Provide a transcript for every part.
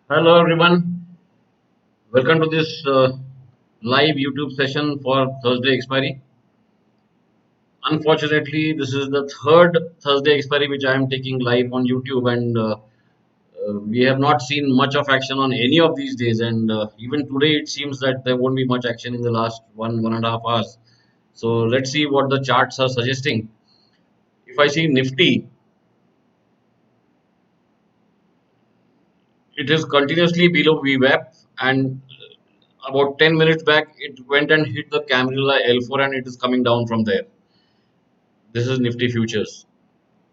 Hello everyone, welcome to this live YouTube session for Thursday Expiry. Unfortunately, this is the third Thursday Expiry which I am taking live on YouTube, and we have not seen much of action on any of these days. And even today, it seems that there won't be much action in the last 1.5 hours. So let's see what the charts are suggesting. If I see Nifty, it is continuously below VWAP, and about 10 minutes back, it went and hit the Camarilla L4, and it is coming down from there. This is Nifty futures.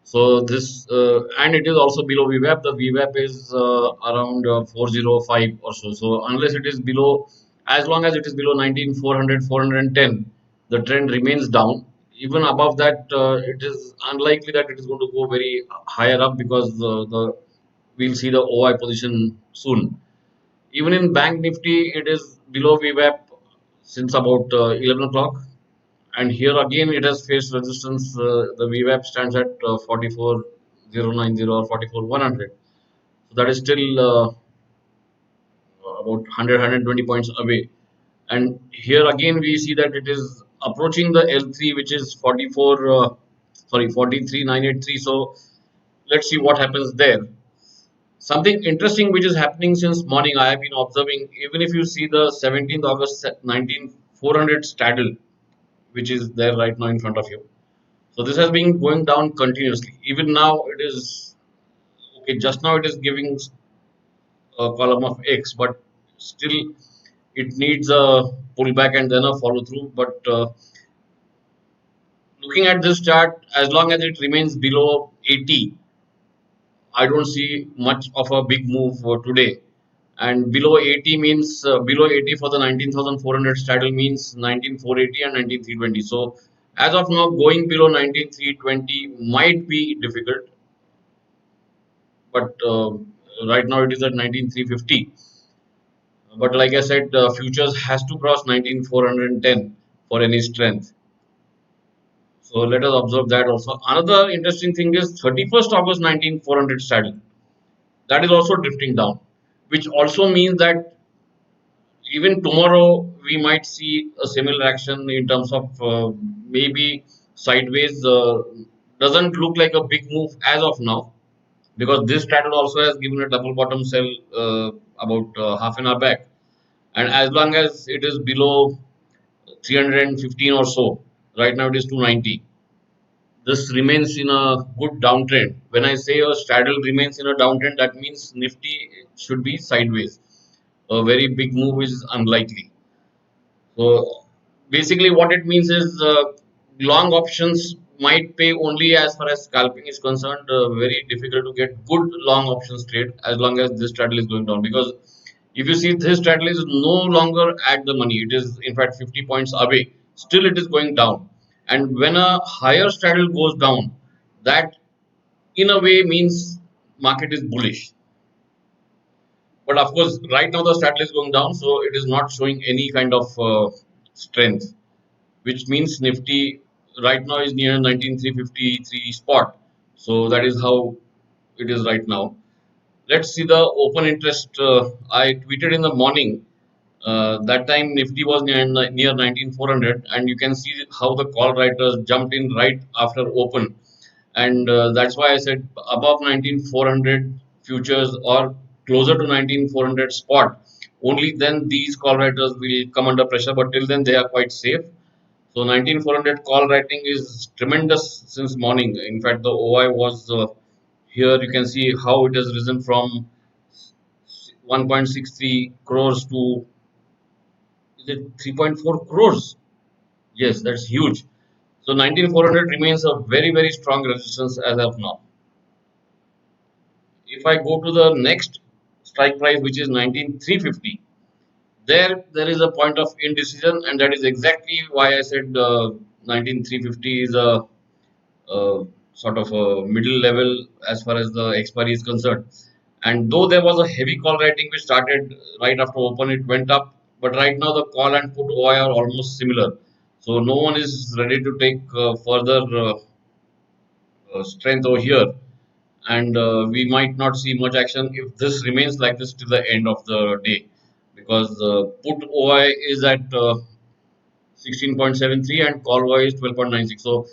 So this and it is also below VWAP. The VWAP is around 405 or so. So unless it is below, as long as it is below 19,400, 410, the trend remains down. Even above that, it is unlikely that it is going to go very higher up because the we'll see the OI position soon. Even in Bank Nifty, it is below VWAP since about 11 o'clock. And here again, it has faced resistance. The VWAP stands at 44,090 or 44,100. So that is still about 100, points away. And here again, we see that it is approaching the L3, which is 43,983. So let's see what happens there. Something interesting which is happening since morning, I have been observing, even if you see the 17th August 19,400 straddle, which is there right now in front of you. So this has been going down continuously. Even now it is okay. Just now it is giving a column of X, but still it needs a pullback and then a follow through. But looking at this chart, as long as it remains below 80, I don't see much of a big move for today. And below 80 means below 80 for the 19,400 straddle means 19,480 and 19,320. So as of now, going below 19,320 might be difficult, but right now it is at 19,350. But like I said, futures has to cross 19,410 for any strength. So let us observe that also. Another interesting thing is 31st August 19,400 straddle. That is also drifting down, which also means that even tomorrow we might see a similar action in terms of maybe sideways. Doesn't look like a big move as of now, because this straddle also has given a double bottom sell about half an hour back, and as long as it is below 315 or so, right now it is 290, this remains in a good downtrend. When I say a straddle remains in a downtrend, that means Nifty should be sideways. A very big move is unlikely. So basically, what it means is long options might pay only as far as scalping is concerned. Very difficult to get good long options trade as long as this straddle is going down. Because if you see this straddle is no longer at the money, it is in fact 50 points away. Still, it is going down. And when a higher straddle goes down, that in a way means market is bullish. But of course, right now the straddle is going down, so it is not showing any kind of strength, which means Nifty right now is near 19,353 spot. So that is how it is right now. Let's see the open interest. I tweeted in the morning. That time Nifty was near 19,400, and you can see how the call writers jumped in right after open, and that's why I said above 19,400 futures or closer to 19,400 spot. Only then these call writers will come under pressure, but till then they are quite safe. So 19,400 call writing is tremendous since morning. In fact, the OI was here. You can see how it has risen from 1.63 crores to, is it 3.4 crores? Yes, that's huge. So 19,400 remains a very strong resistance as of now. If I go to the next strike price, which is 19,350, there is a point of indecision, and that is exactly why I said 19,350 is a sort of a middle level as far as the expiry is concerned. And though there was a heavy call writing which started right after open, it went up. But right now the call and put OI are almost similar. So no one is ready to take further strength over here. and we might not see much action if this remains like this till the end of the day, because put OI is at 16.73 and call OI is 12.96. So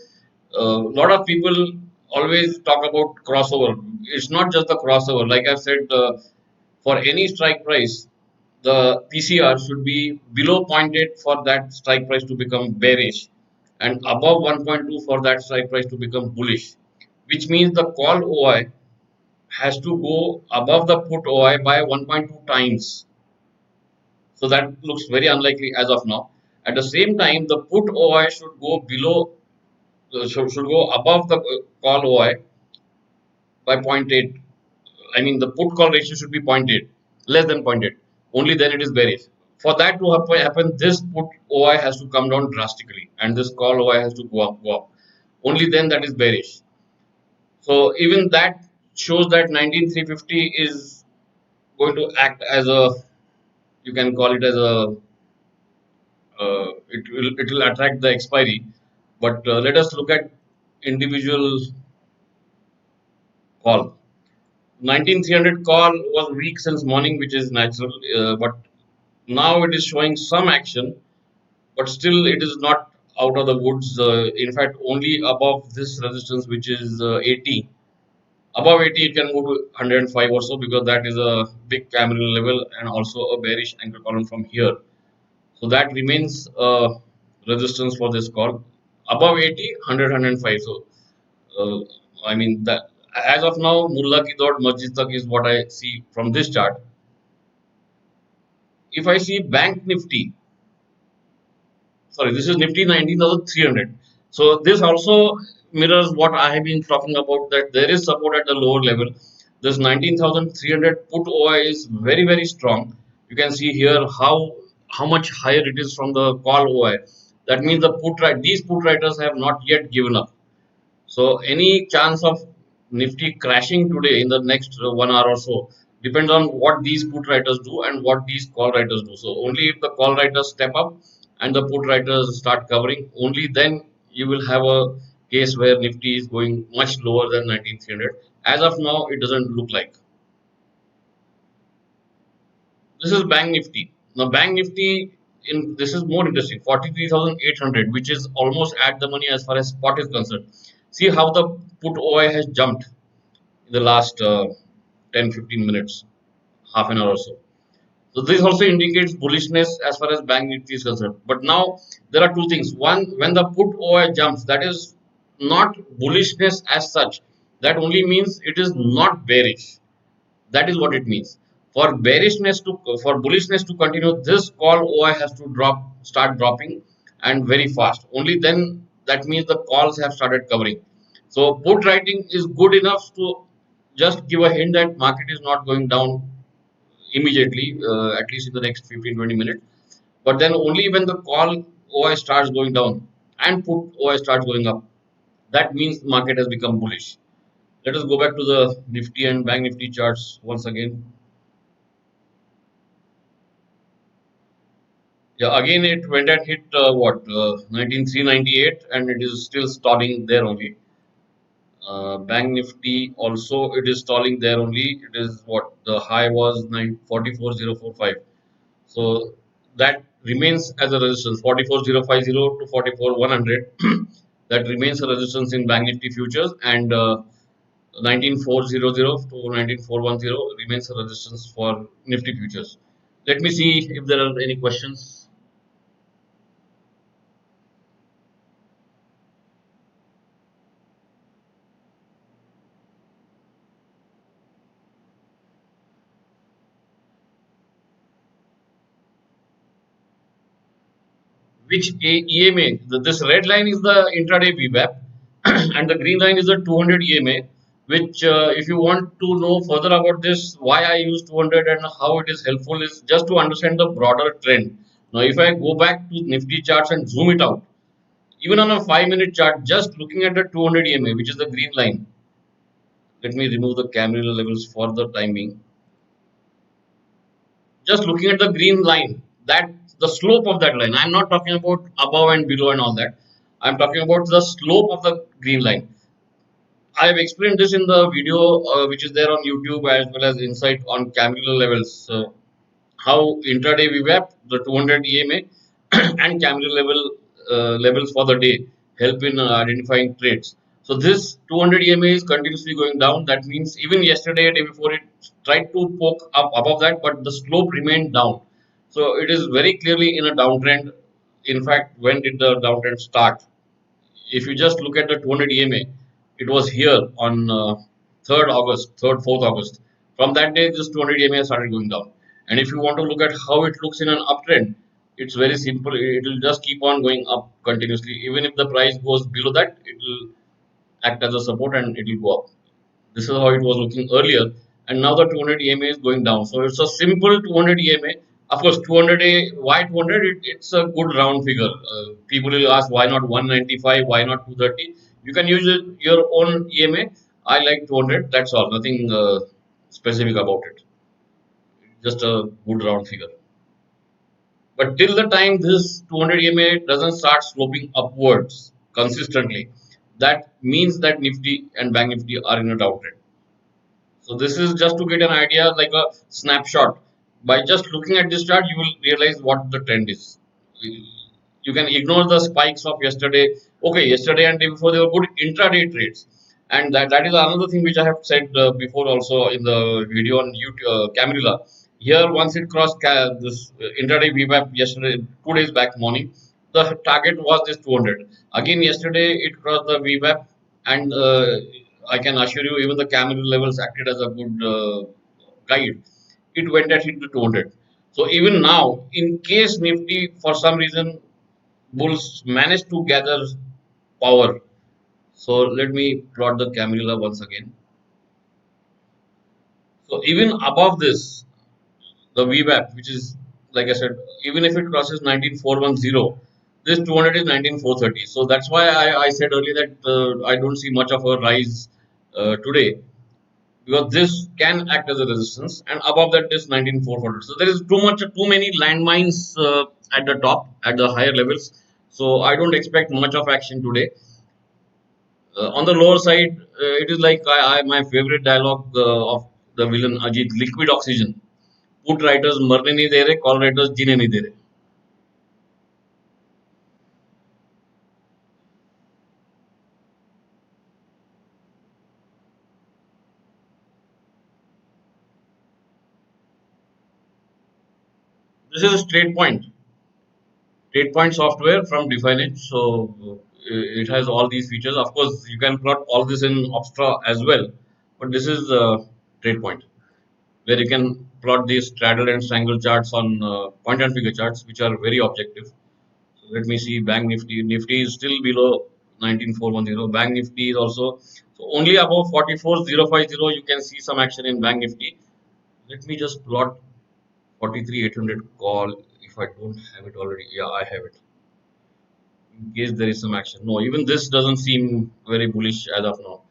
a lot of people always talk about crossover. It's not just the crossover. Like I said, for any strike price, the PCR should be below zero point 0.8 for that strike price to become bearish, and above 1.2 for that strike price to become bullish, which means the call OI has to go above the put OI by 1.2 times. So that looks very unlikely as of now. At the same time, the put OI should go below, should go above the call OI by zero point 0.8. I mean, the put call ratio should be zero point 0.8, less than zero point 0.8. Only then it is bearish. For that to happen, this put OI has to come down drastically, and this call OI has to go up, go up. Only then that is bearish. So even that shows that 19350 is going to act as a, you can call it as a, it will attract the expiry. But let us look at individual call. 19300 call was weak since morning, which is natural, but now it is showing some action, but still it is not out of the woods. In fact, only above this resistance, which is 80. Above 80, it can go to 105 or so, because that is a big candle level and also a bearish anchor column from here. So that remains resistance for this call. Above 80, 100, 105. So I mean that as of now, Mulla ki dot Masjid tak is what I see from this chart. If I see Bank Nifty, sorry, this is Nifty 19,300. So this also mirrors what I have been talking about, that there is support at the lower level. This 19,300 put OI is very, very strong. You can see here how much higher it is from the call OI. That means these put writers have not yet given up. So any chance of Nifty crashing today in the next 1 hour or so depends on what these put writers do and what these call writers do. So only if the call writers step up and the put writers start covering, only then you will have a case where Nifty is going much lower than 19300. As of now, it doesn't look like. This is Bank Nifty. Now Bank Nifty, in this is more interesting, 43,800, which is almost at the money as far as spot is concerned. See how the put OI has jumped in the last 10-15 minutes, half an hour or so. So this also indicates bullishness as far as Bank Nifty is concerned. But now there are two things. One, when the put OI jumps, that is not bullishness as such. That only means it is not bearish. That is what it means. For bullishness to continue, this call OI has to start dropping, and very fast. Only then that means the calls have started covering. So put writing is good enough to just give a hint that market is not going down immediately, at least in the next 15-20 minutes. But then only when the call OI starts going down and put OI starts going up, that means the market has become bullish. Let us go back to the Nifty and Bank Nifty charts once again. Yeah, again it went and hit 19398, and it is still stalling there only. Bank Nifty also, it is stalling there only. It is what the high was 44045. So that remains as a resistance, 44050 to 44100. That remains a resistance in Bank Nifty futures, and 19400 to 19410 remains a resistance for Nifty futures. Let me see if there are any questions. Which EMA? This red line is the intraday VWAP, and the green line is the 200 EMA. Which, if you want to know further about this, why I use 200 and how it is helpful, is just to understand the broader trend. Now, if I go back to Nifty charts and zoom it out, even on a 5-minute chart, just looking at the 200 EMA, which is the green line. Let me remove the camera levels for the time being. Just looking at the green line, that the slope of that line, I'm not talking about above and below and all that. I'm talking about the slope of the green line. I have explained this in the video which is there on YouTube as well as insight on candle levels. How intraday VWAP, the 200 EMA and candle levels for the day help in identifying trades. So this 200 EMA is continuously going down. That means even yesterday, day before, it tried to poke up above that, but the slope remained down. So it is very clearly in a downtrend. In fact, when did the downtrend start? If you just look at the 200 EMA, it was here on 3rd August, 3rd, 4th August. From that day, this 200 EMA started going down. And if you want to look at how it looks in an uptrend, it's very simple. It will just keep on going up continuously. Even if the price goes below that, it will act as a support and it will go up. This is how it was looking earlier, and now the 200 EMA is going down. So it's a simple 200 EMA. Of course, 200 why 200? It's a good round figure. People will ask why not 195, why not 230? You can use your own EMA. I like 200. That's all. Nothing specific about it. Just a good round figure. But till the time this 200 EMA doesn't start sloping upwards consistently, that means that Nifty and Bank Nifty are in a downtrend. So this is just to get an idea, like a snapshot. By just looking at this chart, you will realize what the trend is. You can ignore the spikes of yesterday. Okay, yesterday and day before they were good intraday trades, and that is another thing which I have said before also in the video on YouTube, Camarilla. Here, once it crossed this intraday VWAP yesterday, 2 days back morning, the target was this 200. Again, yesterday it crossed the VWAP, and I can assure you, even the Camarilla levels acted as a good guide. It went and hit the 200. So even now, in case Nifty for some reason bulls managed to gather power. So let me plot the Camarilla once again. So even above this, the VWAP, which is like I said, even if it crosses 19410, this 200 is 19430. So that's why I said earlier that I don't see much of a rise today, because this can act as a resistance, and above that is 19400. So there is too many landmines at the top, at the higher levels. So I don't expect much of action today. On the lower side, it is like my favorite dialogue of the villain Ajit: liquid oxygen. Put writers मरने नहीं दे रहे, call writers जीने नहीं दे रहे. This is a TradePoint. TradePoint software from Definedge. So it has all these features. Of course, you can plot all this in OPSTRA as well, but this is TradePoint, where you can plot these straddle and strangle charts on point and figure charts, which are very objective. So let me see Bank Nifty. Nifty is still below 19410. Bank Nifty is also, so only above 44050 you can see some action in Bank Nifty. Let me just plot 43800 call if I don't have it already. Yeah, I have it. In case there is some action. No, even this doesn't seem very bullish as of now.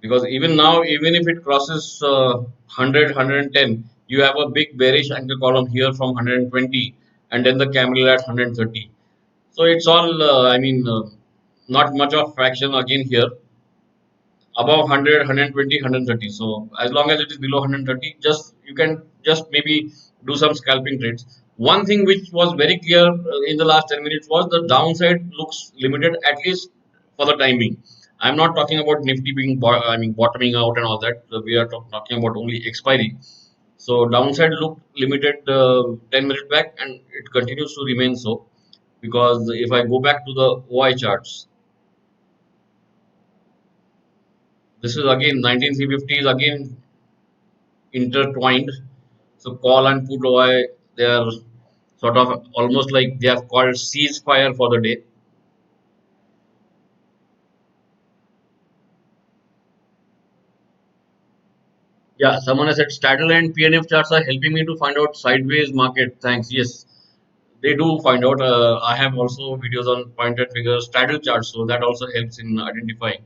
Because even now, even if it crosses 100, you have a big bearish anchor column here from 120, and then the candle at 130. So it's all, not much of action again here. Above 100, 120, 130. So as long as it is below 130, just you can just maybe do some scalping trades. One thing which was very clear in the last 10 minutes was the downside looks limited, at least for the time being. I'm not talking about Nifty being bottoming out and all that. We are talking about only expiry. So downside looked limited 10 minutes back, and it continues to remain so, because if I go back to the OI charts, this is again 19350 is again intertwined. So call and put OI, they are sort of almost like they have called ceasefire for the day. Yeah, someone has said straddle and PNF charts are helping me to find out sideways market. Thanks. Yes, they do find out. I have also videos on pointed figures, straddle charts, so that also helps in identifying.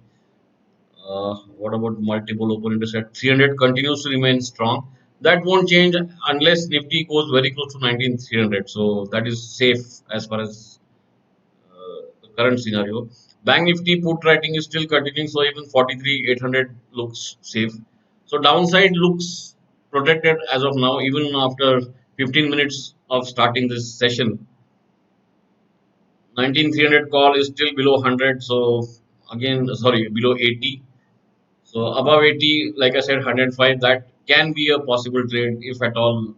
What about multiple open interest at 300 continues to remain strong. That won't change unless Nifty goes very close to 19300. So that is safe as far as the current scenario. Bank Nifty put writing is still continuing, so even 43,800 looks safe. So downside looks protected as of now, even after 15 minutes of starting this session. 19,300 call is still below 100, so again, sorry, below 80. So above 80, like I said, 105, that can be a possible trade if at all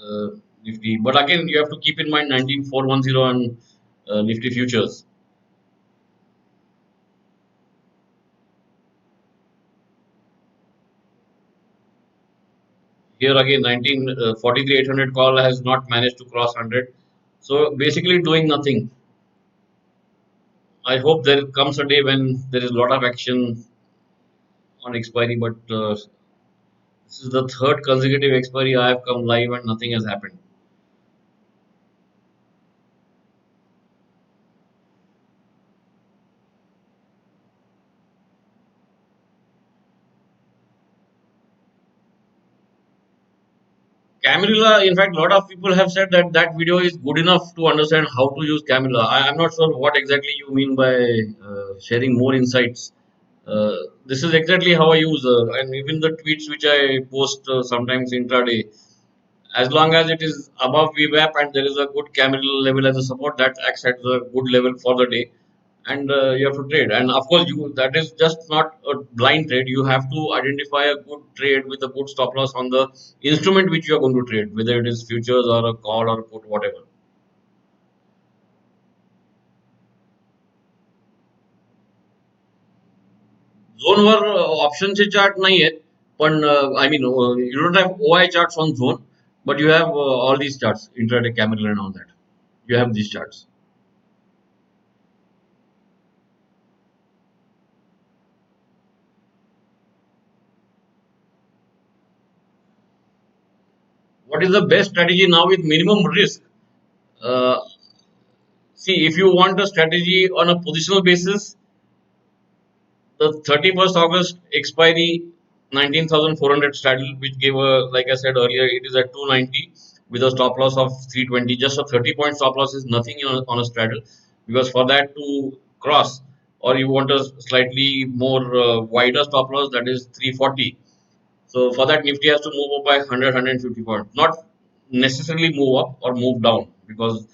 uh, Nifty. But again, you have to keep in mind 19,410 and Nifty futures. Here again, 43,800 call has not managed to cross 100. So basically doing nothing. I hope there comes a day when there is a lot of action on expiry, but this is the third consecutive expiry I have come live and nothing has happened. Camelula, in fact, a lot of people have said that that video is good enough to understand how to use Camelula. I'm not sure what exactly you mean by sharing more insights. This is exactly how I use, and even the tweets which I post sometimes intraday. As long as it is above VWAP and there is a good Camelula level as a support, that acts as a good level for the day, and you have to trade. And of course, you that is just not a blind trade. You have to identify a good trade with a good stop loss on the instrument which you are going to trade, whether it is futures or a call or put, whatever. झोनवर ऑप्शनचे chart नाही आहेत पण I mean you don't have OI charts on zone, but you have all these charts, intraday camel and all that. You have these charts. What is the best strategy now with minimum risk? Uh, See, if you want a strategy on a positional basis, the 31st August expiry 19,400 straddle, which gave a, like I said earlier, it is at 290 with a stop loss of 320. Just a 30-point stop loss is nothing on a straddle, because for that to cross, or you want a slightly more wider stop loss, that is 340. So for that, Nifty has to move up by 100, points, not necessarily move up or move down, because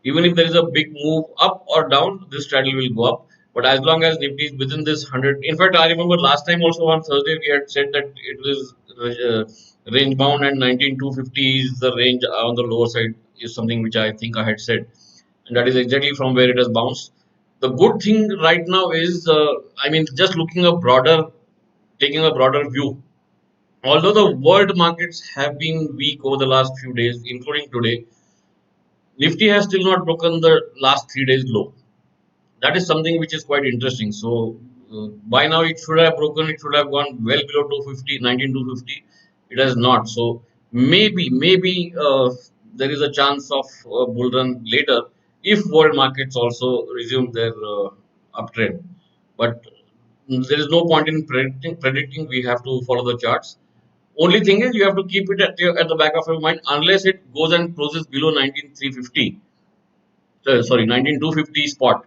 even if there is a big move up or down, this straddle will go up. But as long as Nifty is within this 100, in fact, I remember last time also on Thursday we had said that it was range bound, and 19,250 is the range on the lower side, is something which I think I had said, and that is exactly from where it has bounced. The good thing right now is, I mean, just looking a broader, taking a broader view. Although the world markets have been weak over the last few days, including today, Nifty has still not broken the last 3 days low. That is something which is quite interesting. So by now it should have broken, it should have gone well below 250, 19,250. It has not. So maybe there is a chance of bull run later if world markets also resume their uptrend. But there is no point in predicting. We have to follow the charts. Only thing is you have to keep it at the back of your mind, unless it goes and closes below 19,350. Sorry, 19,250 spot.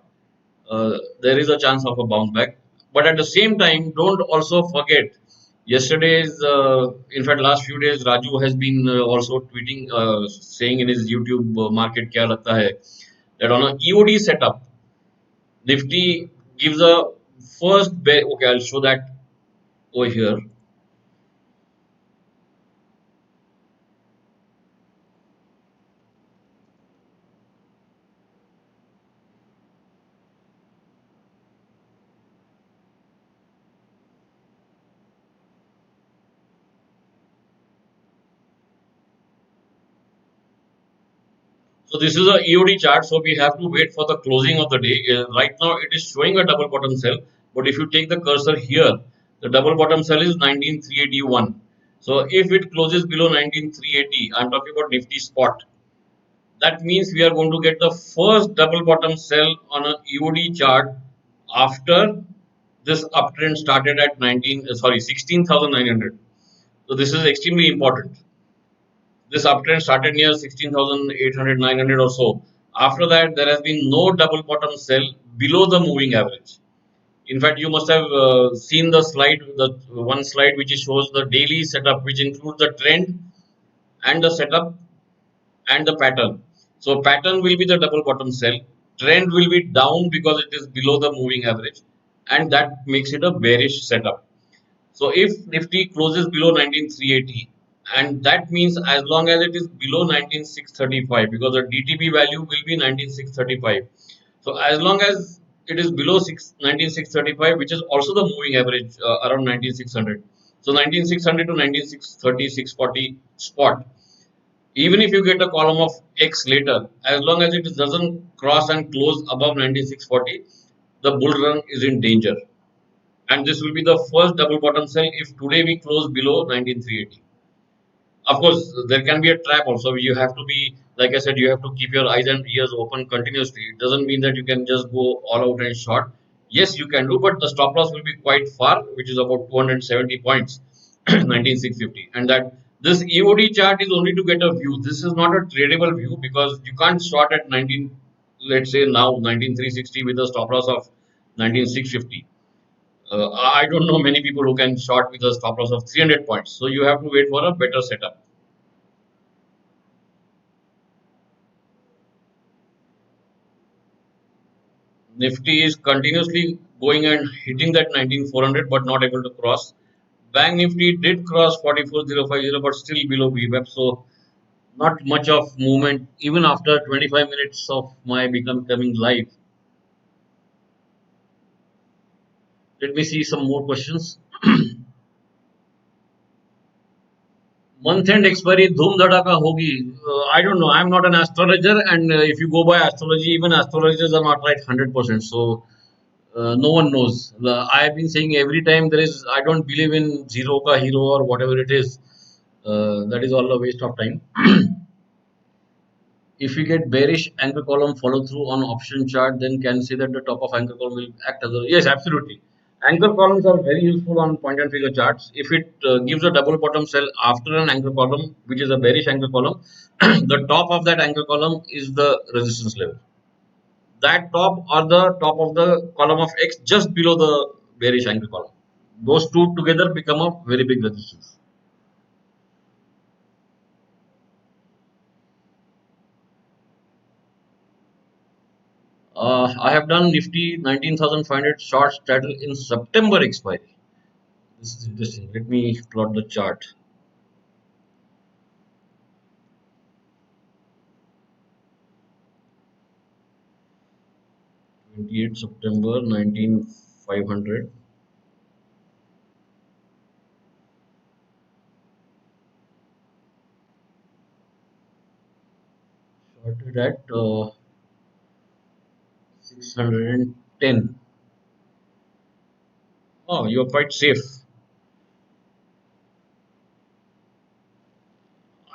There is a chance of a bounce back. But at the same time, don't also forget yesterday's, in fact, last few days, Raju has been also tweeting, saying in his YouTube market kya lagta hai, that on a EOD setup, Nifty gives a first bear. Okay, I'll show that over here. So this is a EOD chart, so we have to wait for the closing of the day. Right now it is showing a double bottom sell, but if you take the cursor here, the double bottom sell is 19,381. So if it closes below 19,380, I'm talking about Nifty spot. That means we are going to get the first double bottom sell on a EOD chart after this uptrend started at 16,900. So this is extremely important. This uptrend started near 16,800, 900 or so. After that, there has been no double bottom sell below the moving average. In fact, you must have seen the slide, the one slide which shows the daily setup, which includes the trend and the setup and the pattern. So pattern will be the double bottom sell. Trend will be down because it is below the moving average, and that makes it a bearish setup. So if Nifty closes below 19380, and that means as long as it is below 19635, because the DTP value will be 19635. So as long as it is below 19635, which is also the moving average around 19600. So 19600 to 19630, 640 spot. Even if you get a column of X later, as long as it doesn't cross and close above 9640, the bull run is in danger. And this will be the first double bottom sell if today we close below 19380. Of course, there can be a trap also. You have to be, like I said, you have to keep your eyes and ears open continuously. It doesn't mean that you can just go all out and short. Yes, you can do, but the stop loss will be quite far, which is about 270 points, 19650. And that this EOD chart is only to get a view. This is not a tradable view because you can't short at 19, let's say now 19360 with a stop loss of 19650. I don't know many people who can short with a stop loss of 300 points. So you have to wait for a better setup. Nifty is continuously going and hitting that 19400 but not able to cross. Bank Nifty did cross 44050 but still below VWAP. So not much of movement even after 25 minutes of my becoming live. Let me see some more questions. Month end expiry धूम धड़ाका होगी. I don't know. I'm not an astrologer, and if you go by astrology, even astrologers are not right 100%. So no one knows. I have been saying every time there is. I don't believe in zero ka hero or whatever it is. That is all a waste of time. If we get bearish anchor column follow through on option chart, then can say that the top of anchor column will act as a yes, absolutely. Anchor columns are very useful on point and figure charts. If it gives a double bottom sell after an anchor column, which is a bearish anchor column, the top of that anchor column is the resistance level. That top or the top of the column of X just below the bearish anchor column. Those two together become a very big resistance. I have done Nifty 19,500 short straddle in September expiry. This is interesting. Let me plot the chart. September 19,500. Shorted at 610. Oh, you are quite safe.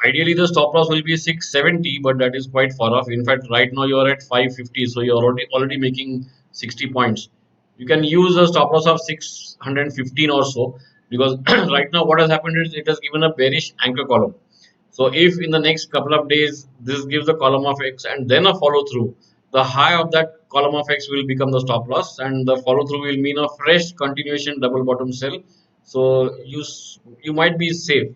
Ideally, the stop loss will be 670, but that is quite far off. In fact, right now you are at 550, so you are already making 60 points. You can use a stop loss of 615 or so, because right now what has happened is it has given a bearish anchor column. So if in the next couple of days this gives a column of X and then a follow through, the high of that column of X will become the stop loss, and the follow through will mean a fresh continuation double bottom sell. So you might be safe.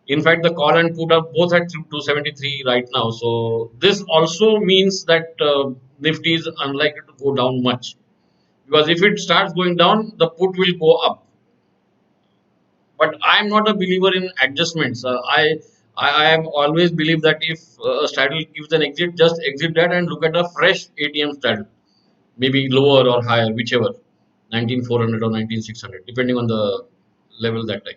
In fact, the call and put are both at 273 right now. So this also means that Nifty is unlikely to go down much, because if it starts going down, the put will go up. But I am not a believer in adjustments. I have always believed that if a straddle gives an exit, just exit that and look at a fresh ATM straddle, maybe lower or higher, whichever, 19400 or 19600, depending on the level that time.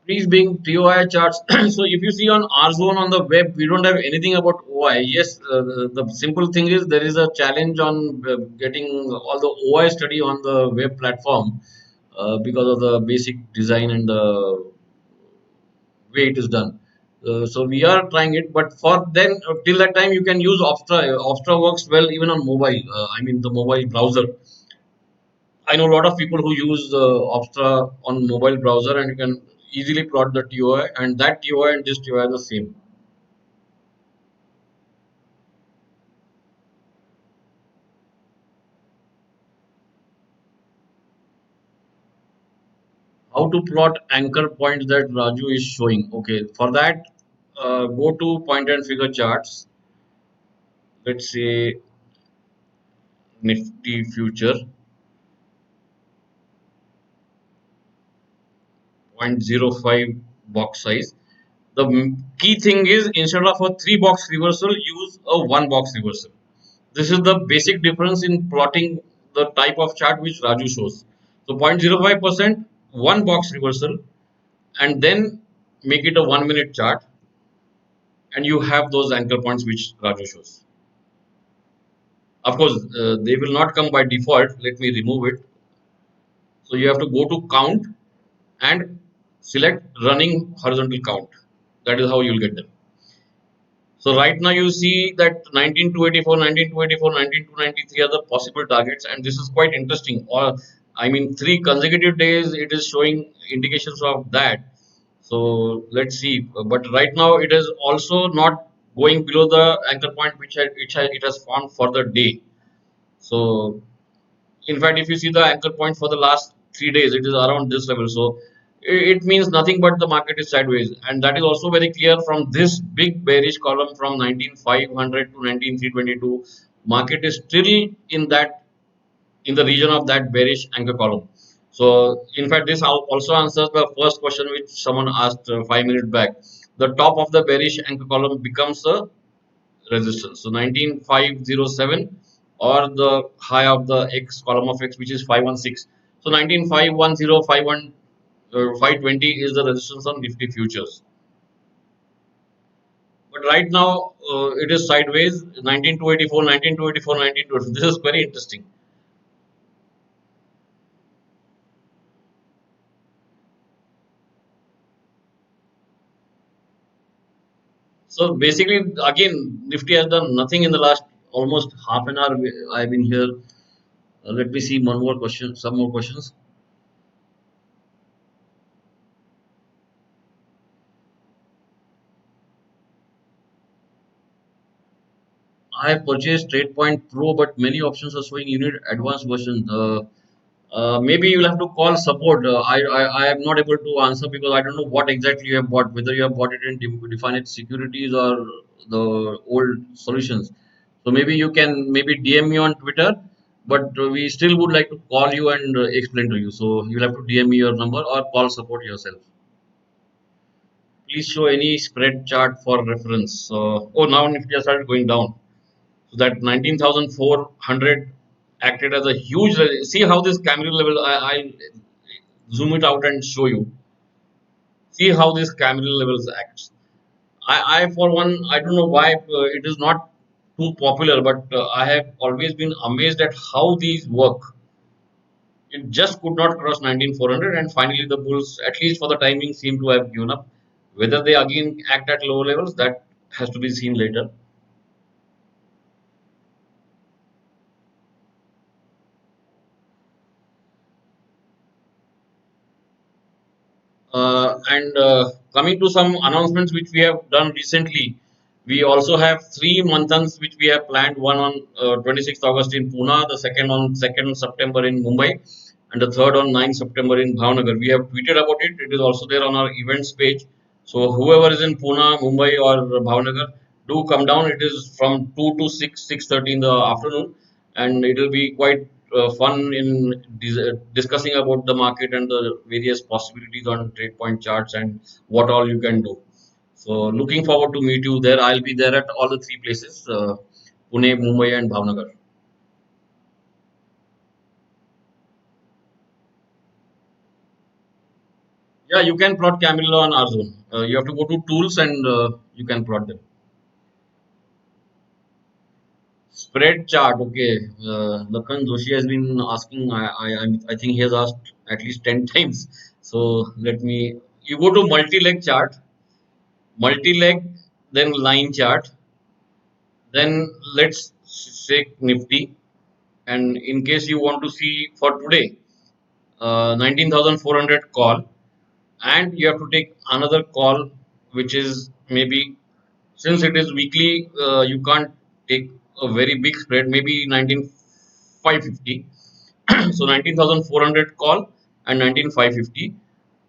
Please being TOI charts. So if you see on R zone on the web, we don't have anything about OI. Yes, the simple thing is there is a challenge on getting all the OI study on the web platform because of the basic design and the way it is done. So we are trying it, but for then till that time you can use OPSTRA. OPSTRA works well even on mobile. I mean the mobile browser. I know a lot of people who use OPSTRA on mobile browser, and you can easily plot the TOI, and that TOI and this TOI are the same. How to plot anchor points that Raju is showing? Okay, for that, go to point and figure charts. Let's say Nifty future 0.05 box size. The key thing is, instead of a 3 box reversal, use a 1 box reversal. This is the basic difference in plotting the type of chart which Raju shows. So 0.05%, 1 box reversal, and then make it a 1 minute chart, and you have those anchor points which Raju shows. Of course, they will not come by default. Let me remove it. So you have to go to count and select running horizontal count. That is how you'll get them. So right now you see that 19284, 19284, 19293 are the possible targets, and this is quite interesting. Or I mean, 3 consecutive days it is showing indications of that. So let's see. But right now it is also not going below the anchor point it has formed for the day. So in fact, if you see the anchor point for the last 3 days, it is around this level. So it means nothing but the market is sideways, and that is also very clear from this big bearish column from 19500 to 19322. Market is still in the region of that bearish anchor column. So in fact, this also answers the first question which someone asked 5 minutes back. The top of the bearish anchor column becomes a resistance. So 19507, or the high of the X column of X, which is 516. So 19510, 520 is the resistance on Nifty futures. But right now it is sideways, 19284, 19284, 19284. This is very interesting. So basically, again, Nifty has done nothing in the last almost half an hour. I've been here. Let me see one more question, some more questions. I have purchased TradePoint Pro, but many options are showing you need advanced version. Maybe you'll have to call support. I am not able to answer because I don't know what exactly you have bought, whether you have bought it in Definedge securities or the old solutions. So maybe you can maybe DM me on Twitter, but we still would like to call you and explain to you. So you'll have to DM me your number or call support yourself. Please show any spread chart for reference. Oh, now Nifty has started going down. So that 19,400 acted as a huge. See how this candle level. I zoom it out and show you. See how this candle levels acts. I for one, I don't know why it is not too popular, but I have always been amazed at how these work. It just could not cross 19,400, and finally the bulls, at least for the timing, seem to have given up. Whether they again act at lower levels, that has to be seen later. And coming to some announcements which we have done recently, we also have 3 months which we have planned. One on 26th August in Pune, the second on 2nd September in Mumbai, and the third on 9th September in Bhavnagar. We have tweeted about it. It is also there on our events page. So whoever is in Pune, Mumbai, or Bhavnagar, do come down. It is from 2 to 6, 6:30 in the afternoon, and it will be quite fun in discussing about the market and the various possibilities on TradePoint charts and what all you can do. So looking forward to meet you there. I'll be there at all the 3 places, Pune, Mumbai, and Bhavnagar. Yeah, you can plot Camilla on our zone. You have to go to tools and you can plot them. Spread chart. Okay, Lakhan Joshi has been asking. I think he has asked at least 10 times. So let me. You go to multi-leg chart, multi-leg, then line chart, then let's say Nifty. And in case you want to see for today, 19,400 call, and you have to take another call, which is maybe, since it is weekly, you can't take a very big spread, maybe 19,550. So 19,400 call and 19,550.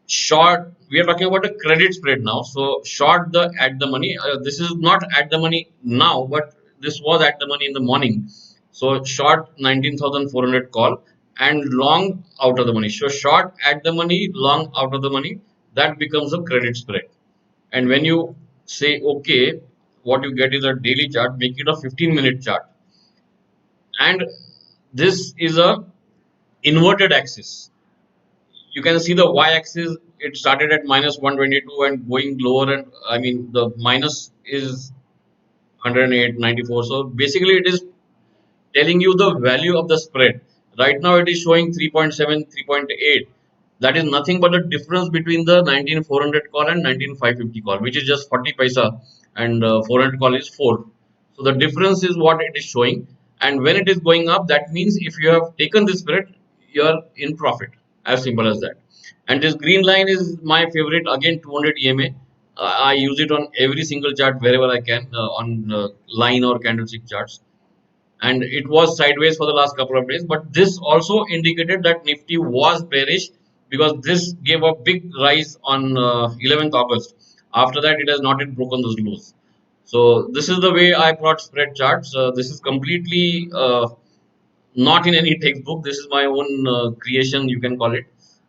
Short, we are talking about a credit spread now. So short the at the money. This is not at the money now, but this was at the money in the morning. So short 19,400 call and long out of the money. So short at the money, long out of the money. That becomes a credit spread. And when you say okay, what you get is a daily chart. Make it a 15-minute chart, and this is a inverted axis. You can see the y-axis. It started at minus 122 and going lower, and I mean the minus is 108.94. So basically it is telling you the value of the spread. Right now it is showing 3.7, 3.8. That is nothing but the difference between the 19,400 call and 19,550 call, which is just 40 paisa, and 400 call is 4. So the difference is what it is showing. And when it is going up, that means if you have taken this spread, you are in profit. As simple as that. And this green line is my favorite. Again, 200 EMA. I use it on every single chart wherever I can, on line or candlestick charts, and it was sideways for the last couple of days, but this also indicated that Nifty was bearish, because this gave a big rise on 11th August. After that, it has not yet broken those lows. So this is the way I plot spread charts. This is completely not in any textbook. This is my own creation, you can call it.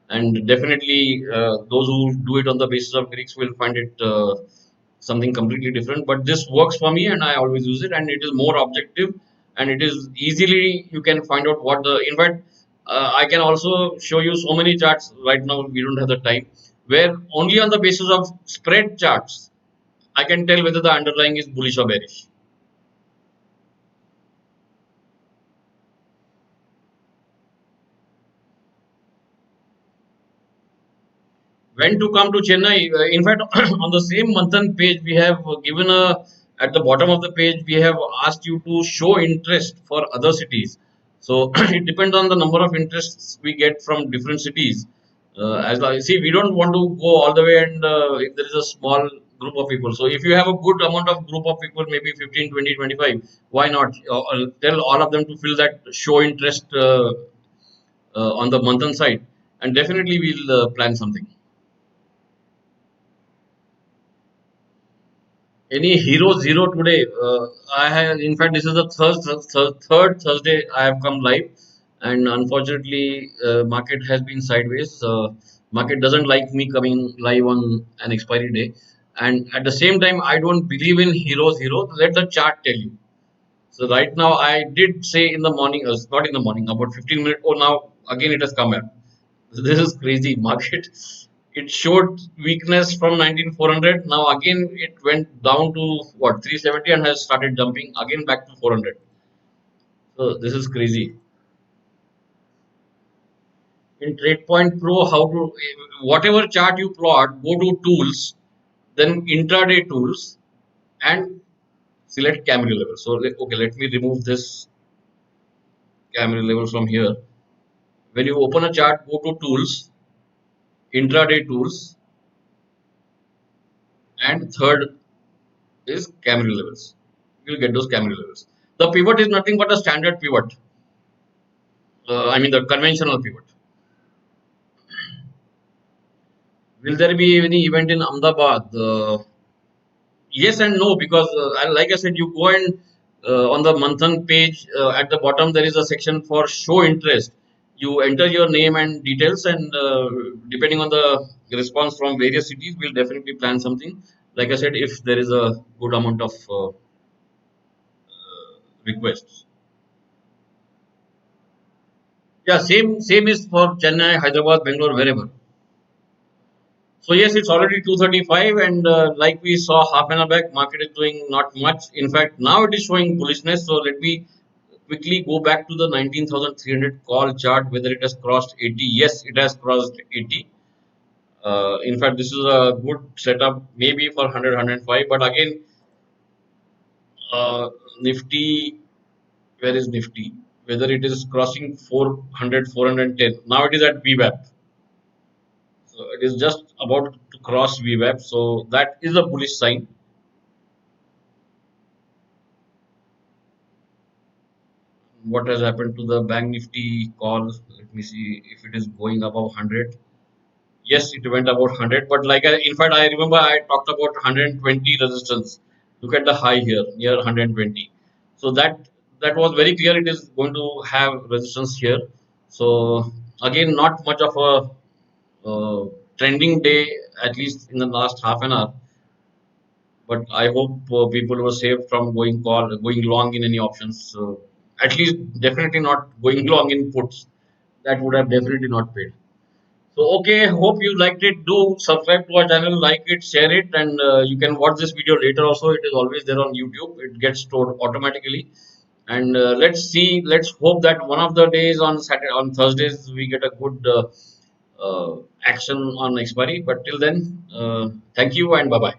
And definitely, those who do it on the basis of Greeks will find it something completely different. But this works for me, and I always use it. And it is more objective, and it is easily you can find out what the. In fact, I can also show you so many charts. Right now, we don't have the time, where only on the basis of spread charts, I can tell whether the underlying is bullish or bearish. When to come to Chennai. In fact, on the same Manthan page, we have given a, at the bottom of the page, we have asked you to show interest for other cities. So it depends on the number of interests we get from different cities. As I see, we don't want to go all the way, and if there is a small group of people. So if you have a good amount of group of people, maybe 15, 20, 25, why not tell all of them to fill that show interest on the Manthan side, and definitely we'll plan something. Any hero zero today? I have, in fact, this is the third Thursday I have come live, and unfortunately, market has been sideways. Market doesn't like me coming live on an expiry day, and at the same time, I don't believe in hero zero. Let the chart tell you. So right now, I did say in the morning, not in the morning, about 15 minutes. Oh, now again it has come back. This is crazy market. It showed weakness from 19,400. Now again it went down to what, 370, and has started jumping again back to 400. So this is crazy. In TradePoint Pro, how to, whatever chart you plot, go to tools, then intraday tools, and select camera level. So okay, let me remove this camera level from here. When you open a chart, go to tools, intraday tools, and third is camera levels. You'll get those camera levels. The pivot is nothing but a standard pivot. I mean the conventional pivot. Will there be any event in Ahmedabad? Yes and no, because like I said, you go and on the Manthan page, at the bottom there is a section for show interest. You enter your name and details, and depending on the response from various cities, we'll definitely plan something. Like I said, if there is a good amount of requests. Yeah, same is for Chennai, Hyderabad, Bangalore, wherever. So yes, it's already 235, and like we saw half an hour back, market is doing not much. In fact, now it is showing bullishness. So let me quickly go back to the 19,300 call chart, whether it has crossed 80. Yes, it has crossed 80. In fact, this is a good setup, maybe for 100, 105. But again, Nifty, where is Nifty? whether it is crossing 400, 410. Now it is at VWAP. So it is just about to cross VWAP. So that is a bullish sign. What has happened to the Bank Nifty call? Let me see if it is going above 100. Yes, it went about 100, but in fact, I remember I talked about 120 resistance. Look at the high here near 120. So that was very clear. It is going to have resistance here. So again, not much of a trending day, at least in the last half an hour. But I hope people were saved from going long in any options. At least, definitely not going long in puts. That would have definitely not paid. So, okay, hope you liked it. Do subscribe to our channel, like it, share it, and you can watch this video later also. It is always there on YouTube. It gets stored automatically. And let's see, let's hope that one of the days on Saturday, on Thursdays, we get a good action on expiry. But till then, thank you and bye bye.